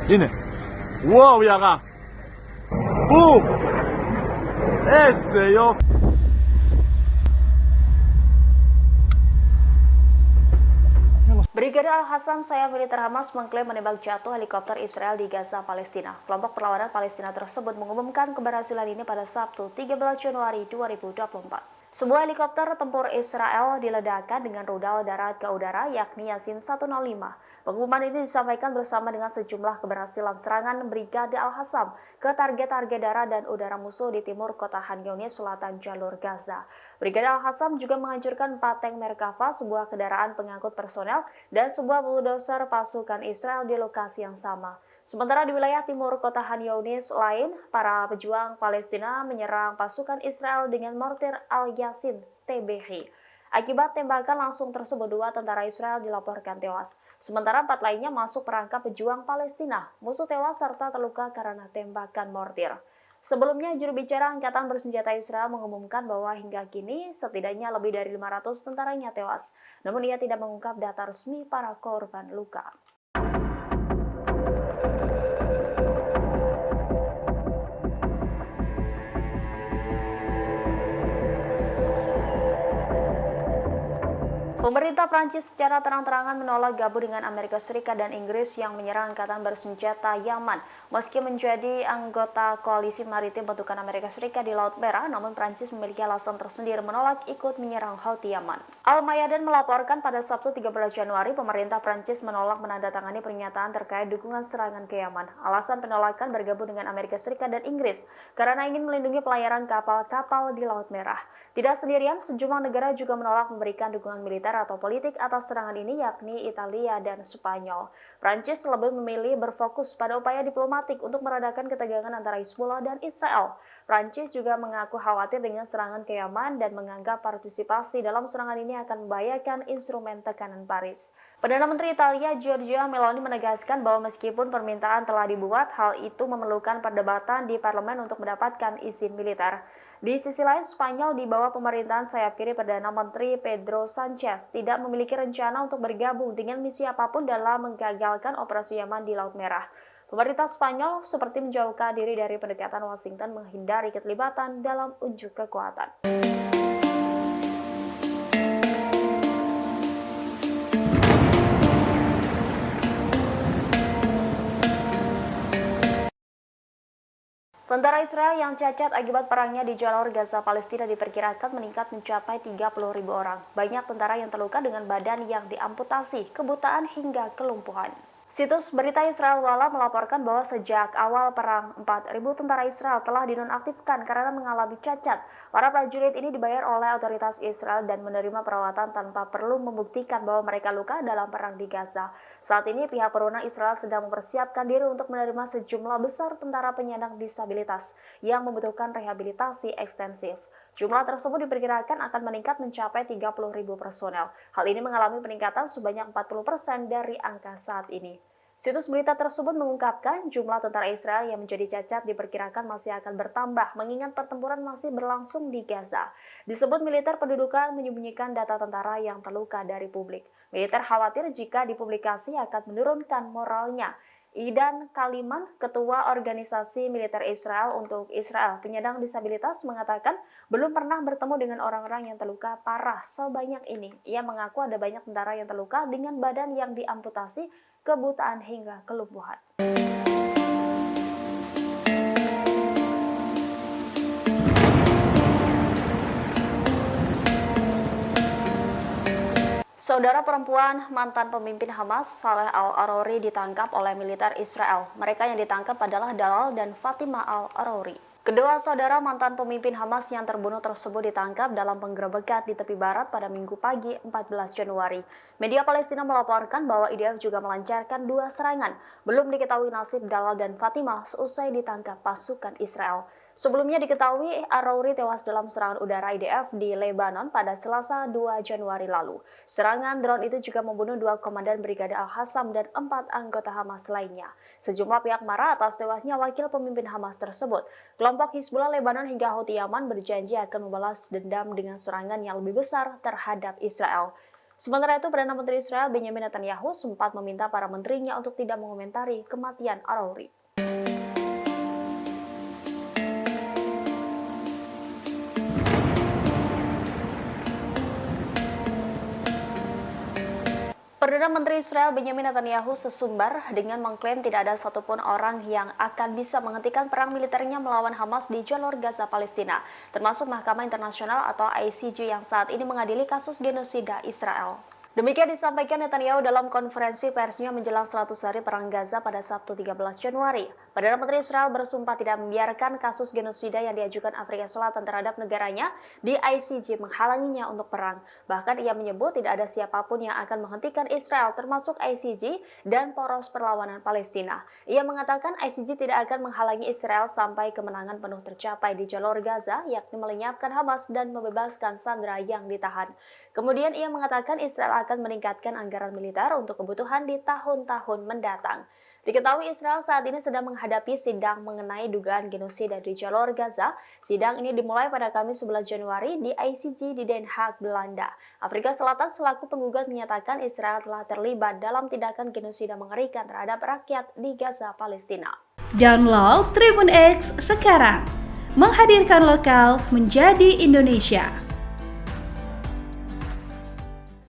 Ini. Wow, ya kak. Ese yo. Brigade Al-Qassam, sayap militer Hamas mengklaim menembak jatuh helikopter Israel di Gaza, Palestina. Kelompok perlawanan Palestina tersebut mengumumkan keberhasilan ini pada Sabtu, 13 Januari 2024. Sebuah helikopter tempur Israel diledakkan dengan rudal darat ke udara, yakni Yasin 105. Pengumuman ini disampaikan bersama dengan sejumlah keberhasilan serangan Brigade Al-Qassam ke target-target darat dan udara musuh di timur kota Khan Younis, selatan jalur Gaza. Brigade Al-Qassam juga menghancurkan 4 tank Merkava, sebuah kendaraan pengangkut personel, dan sebuah bulldozer pasukan Israel di lokasi yang sama. Sementara di wilayah timur kota Khan Younis lain, para pejuang Palestina menyerang pasukan Israel dengan mortir Al-Yasin TBH. Akibat tembakan langsung tersebut, 2 tentara Israel dilaporkan tewas. Sementara 4 lainnya masuk perangkap pejuang Palestina. Musuh tewas serta terluka karena tembakan mortir. Sebelumnya, juru bicara Angkatan Bersenjata Israel mengumumkan bahwa hingga kini setidaknya lebih dari 500 tentaranya tewas. Namun ia tidak mengungkap data resmi para korban luka. Pemerintah Prancis secara terang-terangan menolak gabung dengan Amerika Serikat dan Inggris yang menyerang Angkatan Bersenjata Yaman. Meski menjadi anggota koalisi maritim bentukan Amerika Serikat di Laut Merah, namun Prancis memiliki alasan tersendiri menolak ikut menyerang Houthi Yaman. Al-Mayadin melaporkan pada Sabtu 13 Januari, pemerintah Prancis menolak menandatangani pernyataan terkait dukungan serangan ke Yaman. Alasan penolakan bergabung dengan Amerika Serikat dan Inggris karena ingin melindungi pelayaran kapal-kapal di Laut Merah. Tidak sendirian, sejumlah negara juga menolak memberikan dukungan militer atau politik atas serangan ini, yakni Italia dan Spanyol. Prancis lebih memilih berfokus pada upaya diplomatik untuk meredakan ketegangan antara Hizbullah dan Israel. Prancis juga mengaku khawatir dengan serangan ke Yaman dan menganggap partisipasi dalam serangan ini akan membahayakan instrumen tekanan Paris. Perdana Menteri Italia Giorgia Meloni menegaskan bahwa meskipun permintaan telah dibuat, hal itu memerlukan perdebatan di parlemen untuk mendapatkan izin militer. Di sisi lain, Spanyol di bawah pemerintahan sayap kiri Perdana Menteri Pedro Sanchez tidak memiliki rencana untuk bergabung dengan misi apapun dalam menggagalkan operasi Yaman di Laut Merah. Pemerintah Spanyol seperti menjauhkan diri dari pendekatan Washington menghindari keterlibatan dalam unjuk kekuatan. Tentara Israel yang cacat akibat perangnya di jalur Gaza Palestina diperkirakan meningkat mencapai 30.000 orang. Banyak tentara yang terluka dengan badan yang diamputasi, kebutaan hingga kelumpuhan. Situs berita Israel Wala melaporkan bahwa sejak awal perang 4.000 tentara Israel telah dinonaktifkan karena mengalami cacat. Para prajurit ini dibayar oleh otoritas Israel dan menerima perawatan tanpa perlu membuktikan bahwa mereka luka dalam perang di Gaza. Saat ini pihak berwenang Israel sedang mempersiapkan diri untuk menerima sejumlah besar tentara penyandang disabilitas yang membutuhkan rehabilitasi ekstensif. Jumlah tersebut diperkirakan akan meningkat mencapai 30.000 personel. Hal ini mengalami peningkatan sebanyak 40% dari angka saat ini. Situs berita tersebut mengungkapkan jumlah tentara Israel yang menjadi cacat diperkirakan masih akan bertambah mengingat pertempuran masih berlangsung di Gaza. Disebut militer pendudukan menyembunyikan data tentara yang terluka dari publik. Militer khawatir jika dipublikasi akan menurunkan moralnya. Idan Kaliman, Ketua Organisasi Militer Israel untuk Israel Penyandang Disabilitas, mengatakan belum pernah bertemu dengan orang-orang yang terluka parah sebanyak ini. Ia mengaku ada banyak tentara yang terluka dengan badan yang diamputasi, kebutaan hingga kelumpuhan. Saudara perempuan mantan pemimpin Hamas, Saleh Al-Arori, ditangkap oleh militer Israel. Mereka yang ditangkap adalah Dalal dan Fatima Al-Arori. Kedua saudara mantan pemimpin Hamas yang terbunuh tersebut ditangkap dalam penggerebekan di tepi barat pada Minggu pagi 14 Januari. Media Palestina melaporkan bahwa IDF juga melancarkan 2 serangan. Belum diketahui nasib Dalal dan Fatima seusai ditangkap pasukan Israel. Sebelumnya diketahui Arori tewas dalam serangan udara IDF di Lebanon pada Selasa 2 Januari lalu. Serangan drone itu juga membunuh 2 komandan Brigade Al-Qassam dan 4 anggota Hamas lainnya. Sejumlah pihak marah atas tewasnya wakil pemimpin Hamas tersebut. Kelompok Hizbullah Lebanon hingga Houthi Yaman berjanji akan membalas dendam dengan serangan yang lebih besar terhadap Israel. Sementara itu, Perdana Menteri Israel Benjamin Netanyahu sempat meminta para menterinya untuk tidak mengomentari kematian Arouri. Perdana Menteri Israel Benjamin Netanyahu sesumbar dengan mengklaim tidak ada satupun orang yang akan bisa menghentikan perang militernya melawan Hamas di jalur Gaza Palestina, termasuk Mahkamah Internasional atau ICJ yang saat ini mengadili kasus genosida Israel. Demikian disampaikan Netanyahu dalam konferensi persnya menjelang 100 hari perang Gaza pada Sabtu 13 Januari. Perdana Menteri Israel bersumpah tidak membiarkan kasus genosida yang diajukan Afrika Selatan terhadap negaranya di ICJ menghalanginya untuk perang. Bahkan ia menyebut tidak ada siapapun yang akan menghentikan Israel termasuk ICJ dan poros perlawanan Palestina. Ia mengatakan ICJ tidak akan menghalangi Israel sampai kemenangan penuh tercapai di jalur Gaza, yakni melenyapkan Hamas dan membebaskan sandera yang ditahan. Kemudian ia mengatakan Israel akan meningkatkan anggaran militer untuk kebutuhan di tahun-tahun mendatang. Diketahui Israel saat ini sedang menghadapi sidang mengenai dugaan genosida di jalur Gaza. Sidang ini dimulai pada Kamis 11 Januari di ICJ di Den Haag, Belanda. Afrika Selatan selaku penggugat menyatakan Israel telah terlibat dalam tindakan genosida mengerikan terhadap rakyat di Gaza, Palestina. Download Tribun X sekarang, menghadirkan lokal menjadi Indonesia.